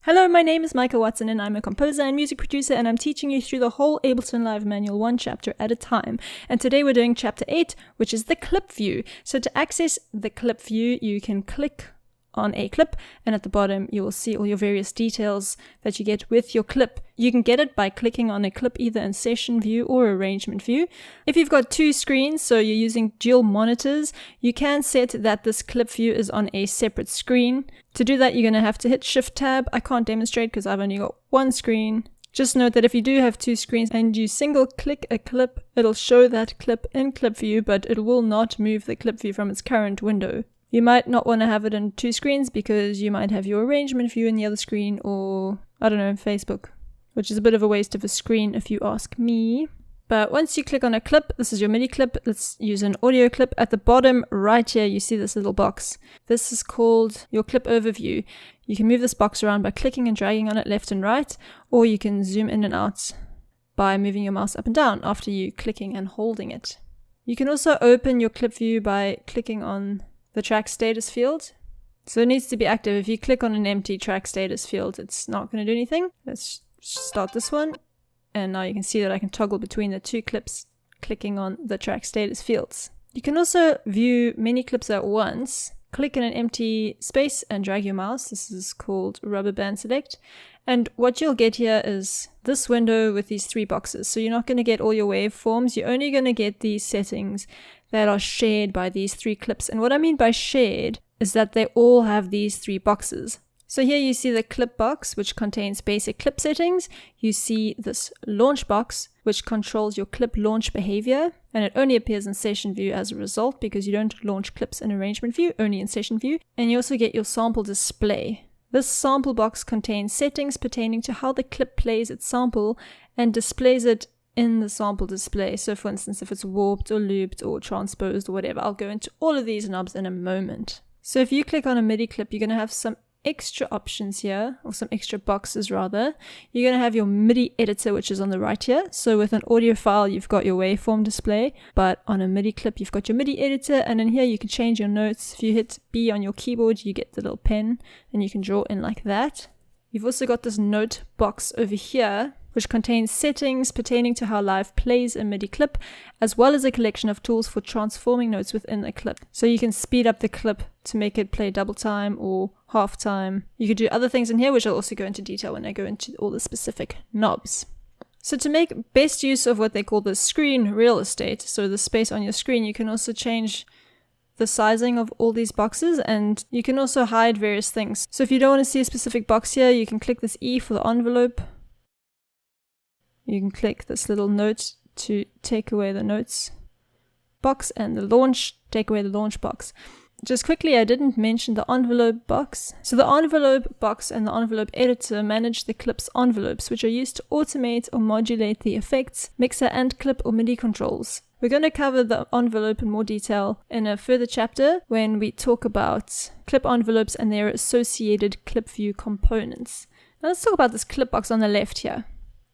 Hello, my name is Micah Watson and I'm a composer and music producer, and I'm teaching you through the whole Ableton Live Manual one chapter at a time. And today we're doing chapter 8, which is the clip view. So to access the clip view, you can click on a clip, and at the bottom you will see all your various details that you get with your clip. You can get it by clicking on a clip either in session view or arrangement view. If you've got two screens, so you're using dual monitors, you can set that this clip view is on a separate screen. To do that, you're going to have to hit Shift Tab. I can't demonstrate because I've only got one screen. Just note that if you do have two screens and you single click a clip, it'll show that clip in clip view, but it will not move the clip view from its current window. You might not want to have it in two screens because you might have your arrangement view in the other screen, or, I don't know, Facebook, which is a bit of a waste of a screen if you ask me. But once you click on a clip, this is your MIDI clip. Let's use an audio clip. At the bottom right here, you see this little box. This is called your clip overview. You can move this box around by clicking and dragging on it left and right, or you can zoom in and out by moving your mouse up and down after you clicking and holding it. You can also open your clip view by clicking on the track status field. So it needs to be active. If you click on an empty track status field, it's not going to do anything. Let's start this one. And now you can see that I can toggle between the two clips clicking on the track status fields. You can also view many clips at once. Click in an empty space and drag your mouse. This is called rubber band select. And what you'll get here is this window with these three boxes. So you're not going to get all your waveforms. You're only going to get these settings that are shared by these three clips. And what I mean by shared is that they all have these three boxes. So here you see the clip box, which contains basic clip settings. You see this launch box, which controls your clip launch behavior. And it only appears in session view as a result, because you don't launch clips in arrangement view, only in session view. And you also get your sample display. This sample box contains settings pertaining to how the clip plays its sample and displays it in the sample display. So for instance, if it's warped or looped or transposed or whatever, I'll go into all of these knobs in a moment. So if you click on a MIDI clip, you're going to have some extra options here, or some extra boxes rather. You're going to have your MIDI editor, which is on the right here. So with an audio file, you've got your waveform display, but on a MIDI clip, you've got your MIDI editor, and in here you can change your notes. If you hit B on your keyboard, you get the little pen, and you can draw in like that. You've also got this note box over here, which contains settings pertaining to how Live plays a MIDI clip, as well as a collection of tools for transforming notes within a clip. So you can speed up the clip to make it play double time or half time. You could do other things in here, which I'll also go into detail when I go into all the specific knobs. So to make best use of what they call the screen real estate, so the space on your screen, you can also change the sizing of all these boxes, and you can also hide various things. So if you don't want to see a specific box here, you can click this E for the envelope. You can click this little note to take away the notes box, and the launch, take away the launch box. Just quickly, I didn't mention the envelope box. So the envelope box and the envelope editor manage the clip's envelopes, which are used to automate or modulate the effects, mixer and clip or MIDI controls. We're going to cover the envelope in more detail in a further chapter when we talk about clip envelopes and their associated clip view components. Now let's talk about this clip box on the left here.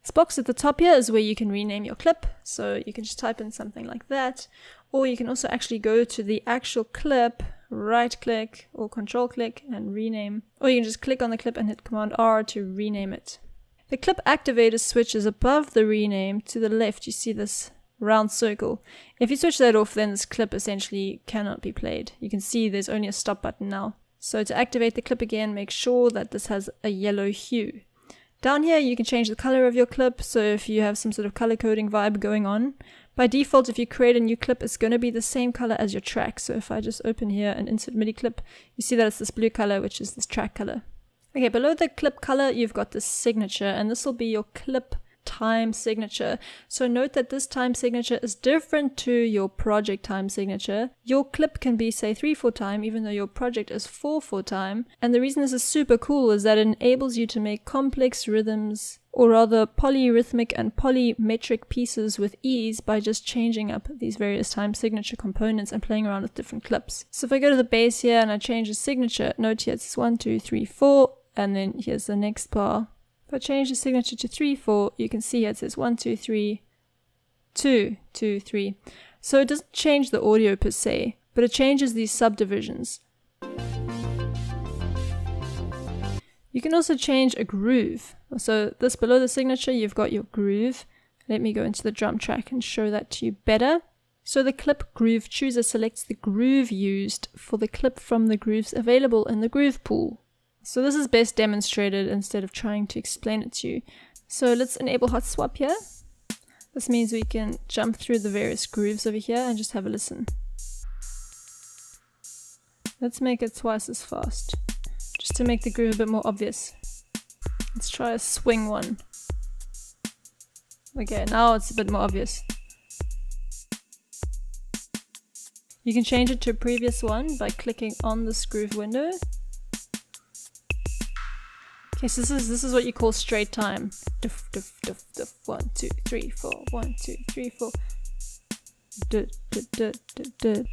This box at the top here is where you can rename your clip. So you can just type in something like that, or you can also actually go to the actual clip, right click or control click and rename, or you can just click on the clip and hit Command R to rename it. The clip activator switch is above the rename. To the left you see this round circle. If you switch that off, then this clip essentially cannot be played. You can see there's only a stop button now. So to activate the clip again, make sure that this has a yellow hue. Down here you can change the color of your clip, so if you have some sort of color coding vibe going on. By default, if you create a new clip, it's going to be the same color as your track. So if I just open here and insert MIDI clip, you see that it's this blue color, which is this track color. Okay, below the clip color, you've got this signature, and this will be your clip time signature. So note that this time signature is different to your project time signature. Your clip can be, say, 3/4 time, even though your project is 4/4 time. And the reason this is super cool is that it enables you to make complex rhythms, or rather polyrhythmic and polymetric pieces with ease by just changing up these various time signature components and playing around with different clips. So if I go to the bass here and I change the signature, note here it's 1, 2, 3, 4, and then here's the next bar. If I change the signature to 3/4, you can see it says 1, 2, 3, 2, 2, 3. So it doesn't change the audio per se, but it changes these subdivisions. You can also change a groove. So this below the signature, you've got your groove. Let me go into the drum track and show that to you better. So the clip groove chooser selects the groove used for the clip from the grooves available in the groove pool. So this is best demonstrated instead of trying to explain it to you. So let's enable hot swap here. This means we can jump through the various grooves over here and just have a listen. Let's make it twice as fast, just to make the groove a bit more obvious. Let's try a swing one. Okay, now it's a bit more obvious. You can change it to a previous one by clicking on this groove window. Okay, so this is what you call straight time. Duff, duff, duff, duff. 1, 2, 3, 4. 1, 2, 3, 4. Duh, duh, duh, duh, duh.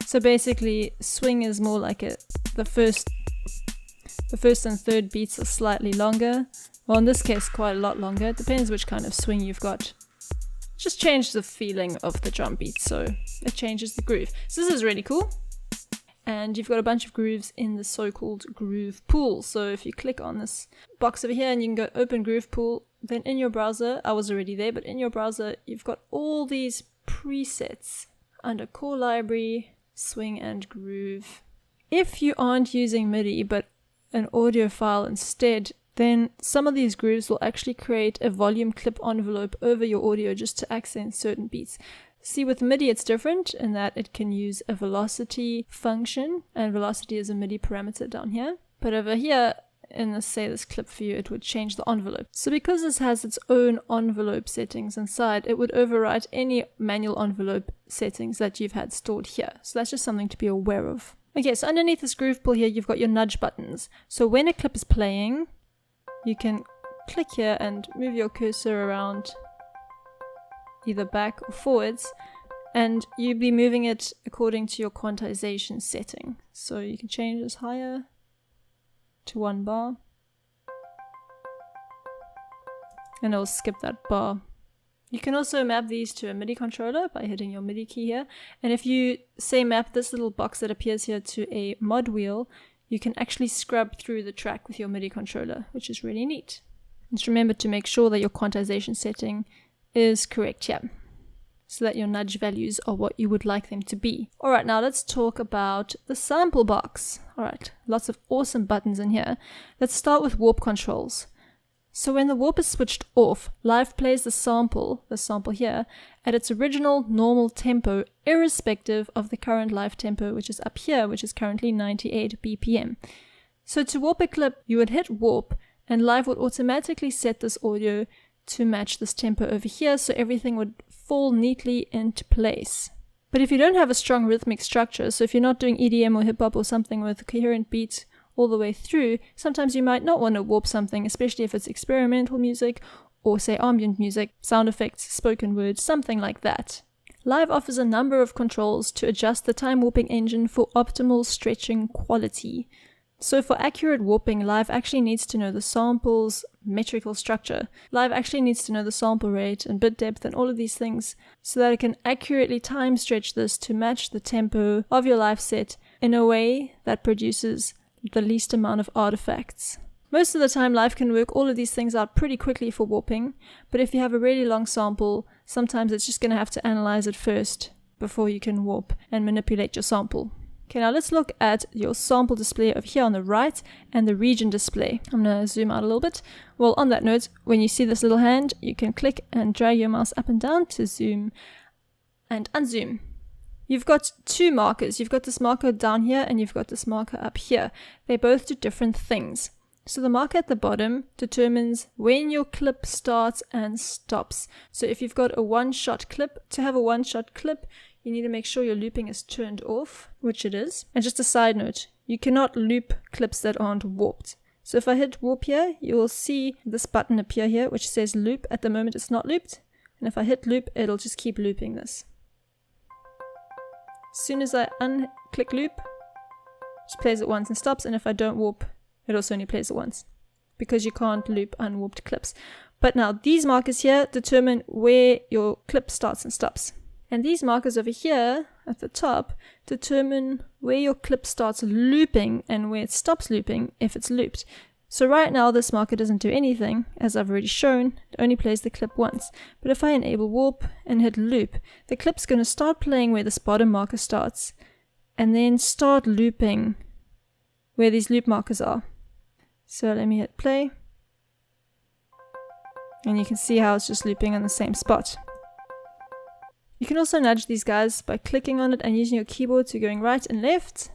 So basically, swing is more like the first and third beats are slightly longer. Well, in this case, quite a lot longer. It depends which kind of swing you've got. Just change the feeling of the drum beat, so it changes the groove. So this is really cool. And you've got a bunch of grooves in the so-called groove pool. So if you click on this box over here and you can go open groove pool, then in your browser, I was already there, but in your browser, you've got all these presets under core library, swing and groove. If you aren't using MIDI, but an audio file instead, then some of these grooves will actually create a volume clip envelope over your audio just to accent certain beats. See, with MIDI it's different in that it can use a velocity function, and velocity is a MIDI parameter down here. But over here, in this clip view, it would change the envelope. So because this has its own envelope settings inside, it would overwrite any manual envelope settings that you've had stored here. So that's just something to be aware of. Okay, so underneath this groove pool here, you've got your nudge buttons. So when a clip is playing, you can click here and move your cursor around either back or forwards, and you'll be moving it according to your quantization setting. So you can change this higher to 1 bar, and it'll skip that bar. You can also map these to a MIDI controller by hitting your MIDI key here, and if you say map this little box that appears here to a mod wheel, you can actually scrub through the track with your MIDI controller, which is really neat. Just remember to make sure that your quantization setting is correct here, so that your nudge values are what you would like them to be. Alright, now let's talk about the sample box. Alright, lots of awesome buttons in here. Let's start with warp controls. So when the warp is switched off, Live plays the sample here, at its original normal tempo, irrespective of the current live tempo, which is up here, which is currently 98 BPM. So to warp a clip, you would hit warp, and Live would automatically set this audio to match this tempo over here, so everything would fall neatly into place. But if you don't have a strong rhythmic structure, so if you're not doing EDM or hip-hop or something with a coherent beat all the way through, sometimes you might not want to warp something, especially if it's experimental music or say ambient music, sound effects, spoken word, something like that. Live offers a number of controls to adjust the time warping engine for optimal stretching quality. So for accurate warping, Live actually needs to know the sample's metrical structure. Live actually needs to know the sample rate and bit depth and all of these things so that it can accurately time stretch this to match the tempo of your live set in a way that produces the least amount of artifacts. Most of the time, Live can work all of these things out pretty quickly for warping, but if you have a really long sample, sometimes it's just going to have to analyze it first before you can warp and manipulate your sample. Okay, now let's look at your sample display over here on the right and the region display. I'm going to zoom out a little bit. Well, on that note, when you see this little hand, you can click and drag your mouse up and down to zoom and unzoom. You've got two markers. You've got this marker down here and you've got this marker up here. They both do different things. So the marker at the bottom determines when your clip starts and stops. So if you've got a one-shot clip, to have a one-shot clip, you need to make sure your looping is turned off, which it is. And just a side note, you cannot loop clips that aren't warped. So if I hit warp here, you will see this button appear here, which says loop. At the moment, it's not looped. And if I hit loop, it'll just keep looping this. As soon as I unclick loop, it just plays it once and stops. And if I don't warp, it also only plays it once, because you can't loop unwarped clips. But now these markers here determine where your clip starts and stops. And these markers over here at the top determine where your clip starts looping and where it stops looping if it's looped. So right now this marker doesn't do anything, as I've already shown, it only plays the clip once. But if I enable warp and hit loop, the clip's going to start playing where this bottom marker starts, and then start looping where these loop markers are. So let me hit play, and you can see how it's just looping on the same spot. You can also nudge these guys by clicking on it and using your keyboard to going right and left.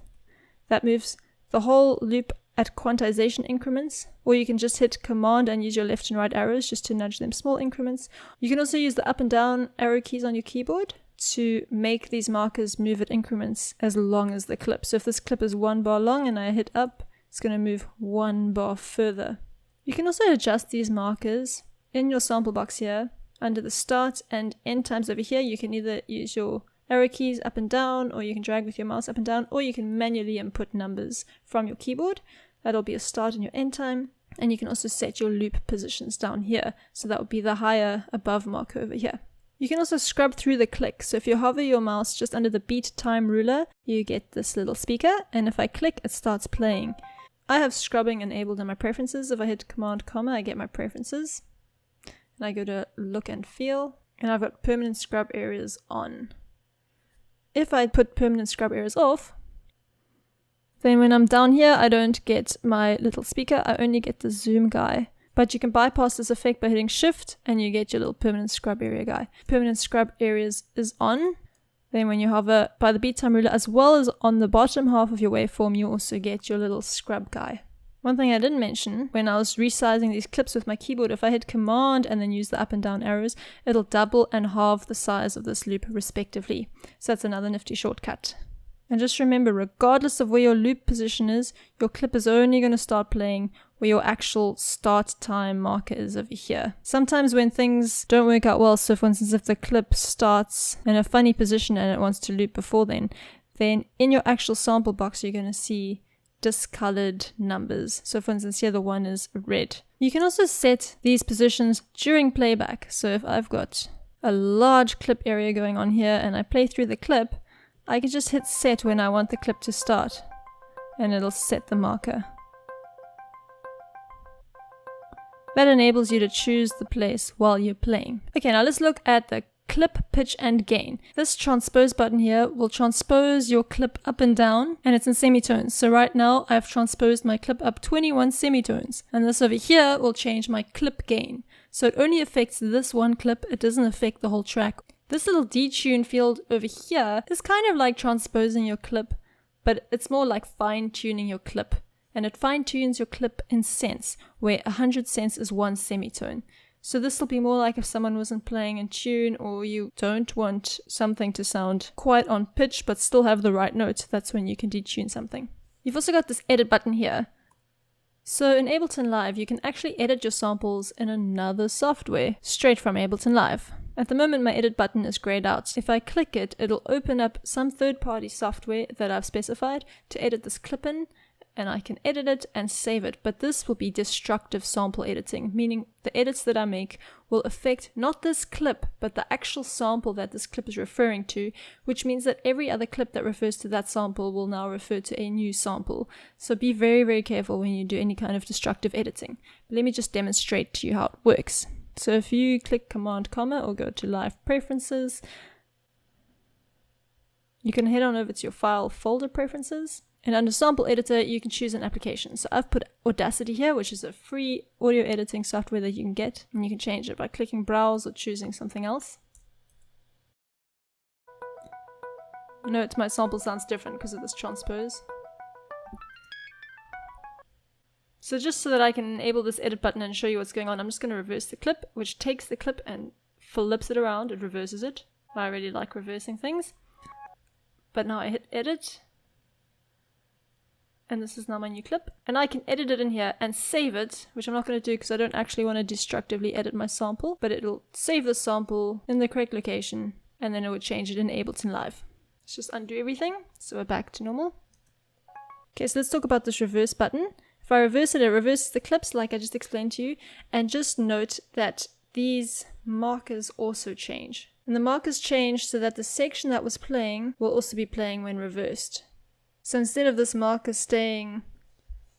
That moves the whole loop at quantization increments, or you can just hit command and use your left and right arrows just to nudge them small increments. You can also use the up and down arrow keys on your keyboard to make these markers move at increments as long as the clip. So if this clip is 1 bar long and I hit up, it's going to move 1 bar further. You can also adjust these markers in your sample box here. Under the start and end times over here, you can either use your arrow keys up and down, or you can drag with your mouse up and down, or you can manually input numbers from your keyboard. That'll be a start and your end time. And you can also set your loop positions down here. So that would be the higher above marker over here. You can also scrub through the click. So if you hover your mouse just under the beat time ruler, you get this little speaker. And if I click, it starts playing. I have scrubbing enabled in my preferences. If I hit command comma, I get my preferences. And I go to look and feel, and I've got permanent scrub areas on. If I put permanent scrub areas off, then when I'm down here, I don't get my little speaker, I only get the zoom guy. But you can bypass this effect by hitting shift, and you get your little permanent scrub area guy. Permanent scrub areas is on. Then when you hover by the beat time ruler, as well as on the bottom half of your waveform, you also get your little scrub guy. One thing I didn't mention, when I was resizing these clips with my keyboard, if I hit command and then use the up and down arrows, it'll double and halve the size of this loop respectively. So that's another nifty shortcut. And just remember, regardless of where your loop position is, your clip is only going to start playing where your actual start time marker is over here. Sometimes when things don't work out well, so for instance if the clip starts in a funny position and it wants to loop before then in your actual sample box you're going to see discolored numbers. So for instance here the one is red. You can also set these positions during playback. So if I've got a large clip area going on here and I play through the clip, I can just hit set when I want the clip to start and it'll set the marker. That enables you to choose the place while you're playing. Okay, now let's look at the clip, pitch, and gain. This transpose button here will transpose your clip up and down, and it's in semitones. So right now I've transposed my clip up 21 semitones, and this over here will change my clip gain. So it only affects this one clip, it doesn't affect the whole track. This little detune field over here is kind of like transposing your clip, but it's more like fine-tuning your clip. And it fine-tunes your clip in cents, where 100 cents is 1 semitone. So this will be more like if someone wasn't playing in tune, or you don't want something to sound quite on pitch but still have the right note. That's when you can detune something. You've also got this edit button here. So in Ableton Live, you can actually edit your samples in another software straight from Ableton Live. At the moment, my edit button is grayed out. If I click it, it'll open up some third-party software that I've specified to edit this clip in, and I can edit it and save it. But this will be destructive sample editing, meaning the edits that I make will affect not this clip, but the actual sample that this clip is referring to, which means that every other clip that refers to that sample will now refer to a new sample. So be very, very careful when you do any kind of destructive editing. But let me just demonstrate to you how it works. So if you click Command comma or go to Live Preferences, you can head on over to your File Folder Preferences. And under Sample Editor, you can choose an application. So I've put Audacity here, which is a free audio editing software that you can get. And you can change it by clicking Browse or choosing something else. Note my sample sounds different because of this transpose. So just so that I can enable this edit button and show you what's going on, I'm just going to reverse the clip, which takes the clip and flips it around. It reverses it. I really like reversing things. But now I hit Edit. And this is now my new clip. And I can edit it in here and save it, which I'm not going to do because I don't actually want to destructively edit my sample. But it'll save the sample in the correct location, and then it would change it in Ableton Live. Let's just undo everything, so we're back to normal. Okay, so let's talk about this reverse button. If I reverse it, it reverses the clips like I just explained to you. And just note that these markers also change. And the markers change so that the section that was playing will also be playing when reversed. So instead of this marker staying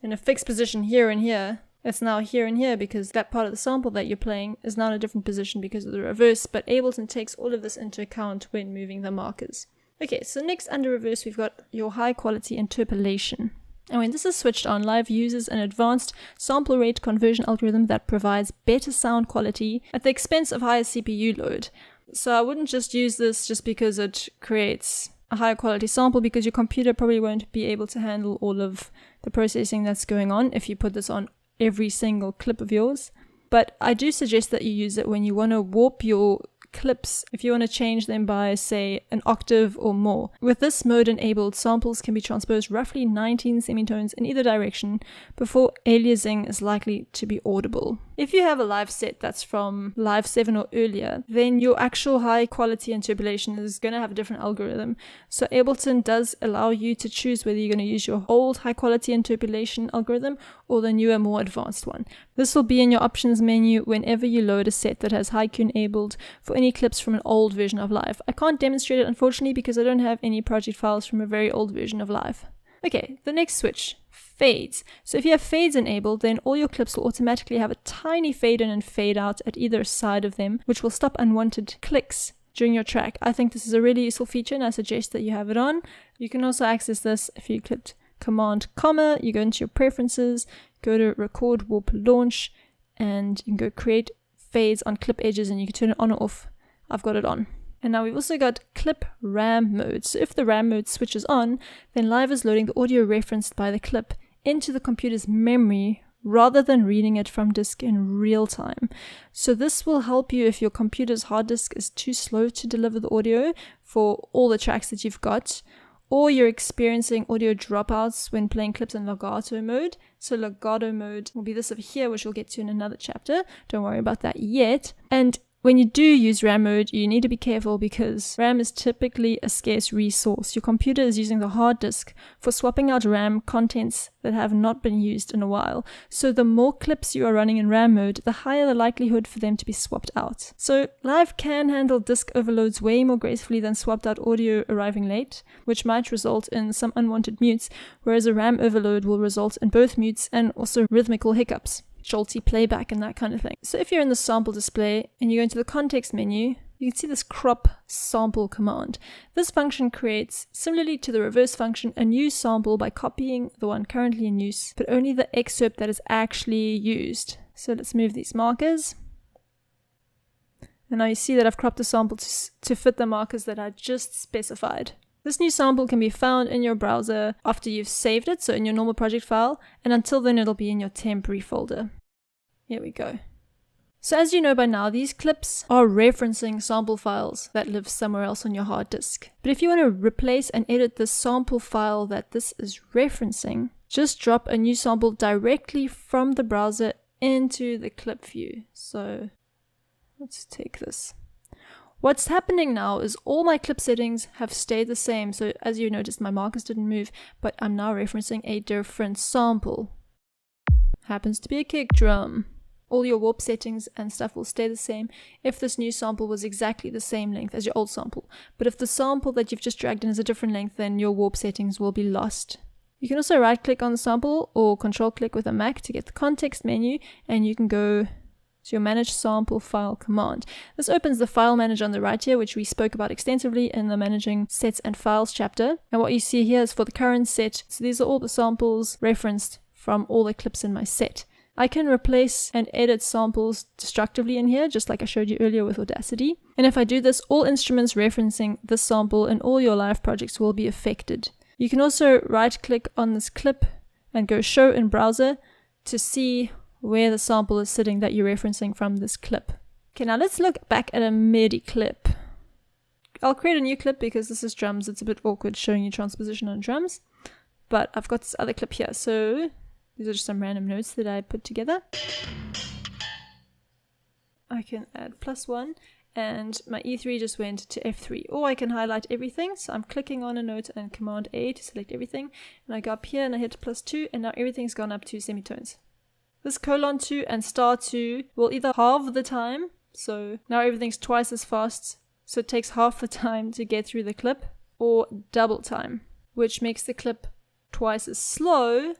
in a fixed position here and here, it's now here and here because that part of the sample that you're playing is now in a different position because of the reverse, but Ableton takes all of this into account when moving the markers. Okay, so next under reverse we've got your high quality interpolation. And when this is switched on, Live uses an advanced sample rate conversion algorithm that provides better sound quality at the expense of higher CPU load. So I wouldn't just use this just because it creates a higher quality sample, because your computer probably won't be able to handle all of the processing that's going on if you put this on every single clip of yours. But I do suggest that you use it when you want to warp your clips, if you want to change them by, say, an octave or more. With this mode enabled, samples can be transposed roughly 19 semitones in either direction before aliasing is likely to be audible. If you have a live set that's from Live 7 or earlier, then your actual high quality interpolation is going to have a different algorithm. So Ableton does allow you to choose whether you're going to use your old high quality interpolation algorithm or the newer, more advanced one. This will be in your options menu whenever you load a set that has HiQ enabled for any clips from an old version of Live. I can't demonstrate it unfortunately because I don't have any project files from a very old version of Live. Okay, the next switch, fades. So if you have fades enabled, then all your clips will automatically have a tiny fade in and fade out at either side of them, which will stop unwanted clicks during your track. I think this is a really useful feature and I suggest that you have it on. You can also access this if you clicked Command comma, you go into your preferences, go to record warp launch, and you can go create fades on clip edges and you can turn it on or off. I've got it on. And now we've also got clip RAM mode. So if the RAM mode switches on, then Live is loading the audio referenced by the clip into the computer's memory rather than reading it from disk in real time. So this will help you if your computer's hard disk is too slow to deliver the audio for all the tracks that you've got, or you're experiencing audio dropouts when playing clips in legato mode. So legato mode will be this over here, which we'll get to in another chapter. Don't worry about that yet. And when you do use RAM mode, you need to be careful because RAM is typically a scarce resource. Your computer is using the hard disk for swapping out RAM contents that have not been used in a while. So the more clips you are running in RAM mode, the higher the likelihood for them to be swapped out. So Live can handle disk overloads way more gracefully than swapped out audio arriving late, which might result in some unwanted mutes, whereas a RAM overload will result in both mutes and also rhythmical hiccups, jolty playback and that kind of thing. So if you're in the sample display and you go into the context menu, you can see this crop sample command. This function creates, similarly to the reverse function, a new sample by copying the one currently in use, but only the excerpt that is actually used. So let's move these markers. And now you see that I've cropped the sample to fit the markers that I just specified. This new sample can be found in your browser after you've saved it, so in your normal project file, and until then it'll be in your temporary folder. Here we go. So as you know by now, these clips are referencing sample files that live somewhere else on your hard disk. But if you want to replace and edit the sample file that this is referencing, just drop a new sample directly from the browser into the clip view. So let's take this. What's happening now is all my clip settings have stayed the same. So as you noticed, my markers didn't move, but I'm now referencing a different sample. Happens to be a kick drum. All your warp settings and stuff will stay the same if this new sample was exactly the same length as your old sample. But if the sample that you've just dragged in is a different length, then your warp settings will be lost. You can also right click on the sample or control click with a Mac to get the context menu, and you can go to your manage sample file command. This opens the file manager on the right here, which we spoke about extensively in the managing sets and files chapter. And what you see here is for the current set. So these are all the samples referenced from all the clips in my set. I can replace and edit samples destructively in here, just like I showed you earlier with Audacity. And if I do this, all instruments referencing this sample in all your live projects will be affected. You can also right click on this clip and go show in browser to see where the sample is sitting that you're referencing from this clip. Okay, now let's look back at a MIDI clip. I'll create a new clip because this is drums. It's a bit awkward showing you transposition on drums, but I've got this other clip here. So these are just some random notes that I put together. I can add +1 and my E3 just went to F3, or I can highlight everything. So I'm clicking on a note and Command A to select everything, and I go up here and I hit +2, and now everything's gone up 2 semitones. This :2 and *2 will either halve the time, so now everything's twice as fast so it takes half the time to get through the clip, or double time, which makes the clip twice as slow,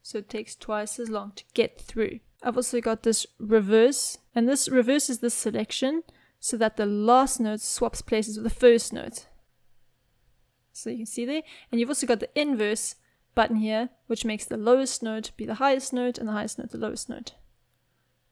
so it takes twice as long to get through. I've also got this reverse, and this reverses this selection so that the last note swaps places with the first note. So you can see there. And you've also got the inverse button here, which makes the lowest note be the highest note and the highest note the lowest note.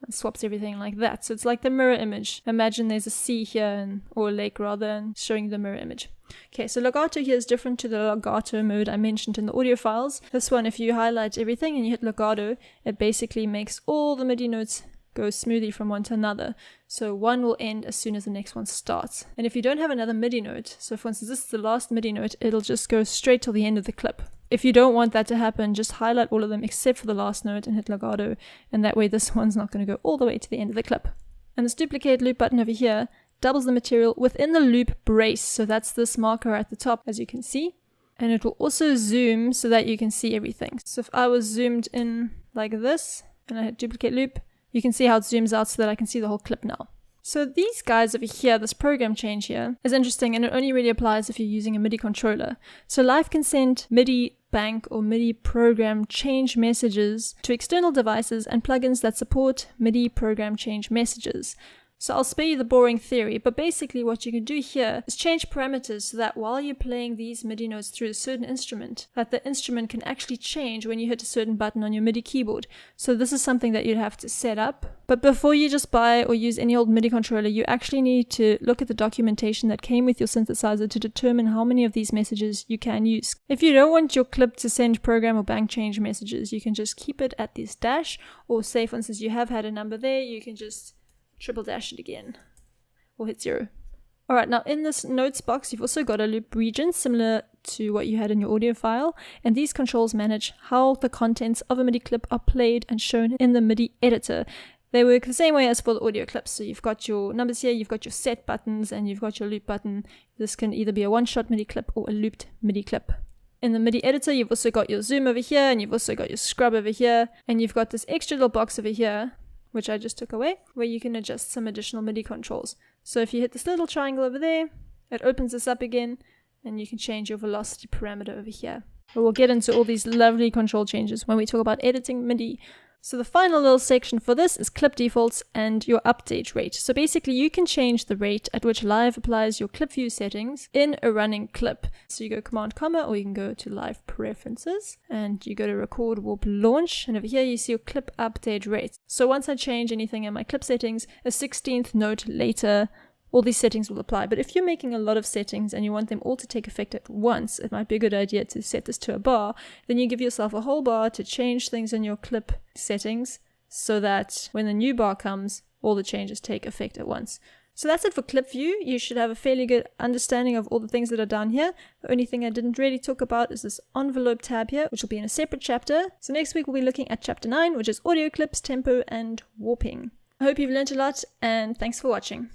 And swaps everything like that. So it's like the mirror image. Imagine there's a sea here, or a lake rather, and showing the mirror image. Okay, so legato here is different to the legato mode I mentioned in the audio files. This one, if you highlight everything and you hit legato, it basically makes all the MIDI notes go smoothly from one to another. So one will end as soon as the next one starts. And if you don't have another MIDI note, so for instance this is the last MIDI note, it'll just go straight till the end of the clip. If you don't want that to happen, just highlight all of them except for the last note and hit legato, and that way this one's not going to go all the way to the end of the clip. And this duplicate loop button over here doubles the material within the loop brace, so that's this marker at the top, as you can see. And it will also zoom so that you can see everything. So if I was zoomed in like this, and I hit duplicate loop, you can see how it zooms out so that I can see the whole clip now. So these guys over here, this program change here, is interesting, and it only really applies if you're using a MIDI controller. So Live can send MIDI bank or MIDI program change messages to external devices and plugins that support MIDI program change messages. So I'll spare you the boring theory, but basically what you can do here is change parameters so that while you're playing these MIDI notes through a certain instrument, that the instrument can actually change when you hit a certain button on your MIDI keyboard. So this is something that you'd have to set up. But before you just buy or use any old MIDI controller, you actually need to look at the documentation that came with your synthesizer to determine how many of these messages you can use. If you don't want your clip to send program or bank change messages, you can just keep it at this dash, or say for instance you have had a number there, you can just triple dash it again, or hit 0. Alright, now in this notes box, you've also got a loop region similar to what you had in your audio file, and these controls manage how the contents of a MIDI clip are played and shown in the MIDI editor. They work the same way as for the audio clips. So you've got your numbers here, you've got your set buttons, and you've got your loop button. This can either be a one-shot MIDI clip or a looped MIDI clip. In the MIDI editor, you've also got your zoom over here, and you've also got your scrub over here, and you've got this extra little box over here, which I just took away, where you can adjust some additional MIDI controls. So if you hit this little triangle over there, it opens this up again, and you can change your velocity parameter over here. But we'll get into all these lovely control changes when we talk about editing MIDI. So the final little section for this is clip defaults and your update rate. So basically you can change the rate at which Live applies your clip view settings in a running clip. So you go Command comma, or you can go to Live preferences and you go to record warp launch, and over here you see your clip update rate. So once I change anything in my clip settings, a 16th note later, all these settings will apply. But if you're making a lot of settings and you want them all to take effect at once, it might be a good idea to set this to a bar. Then you give yourself a whole bar to change things in your clip settings so that when the new bar comes, all the changes take effect at once. So that's it for clip view. You should have a fairly good understanding of all the things that are down here. The only thing I didn't really talk about is this envelope tab here, which will be in a separate chapter. So next week we'll be looking at chapter 9, which is audio clips, tempo, and warping. I hope you've learned a lot, and thanks for watching.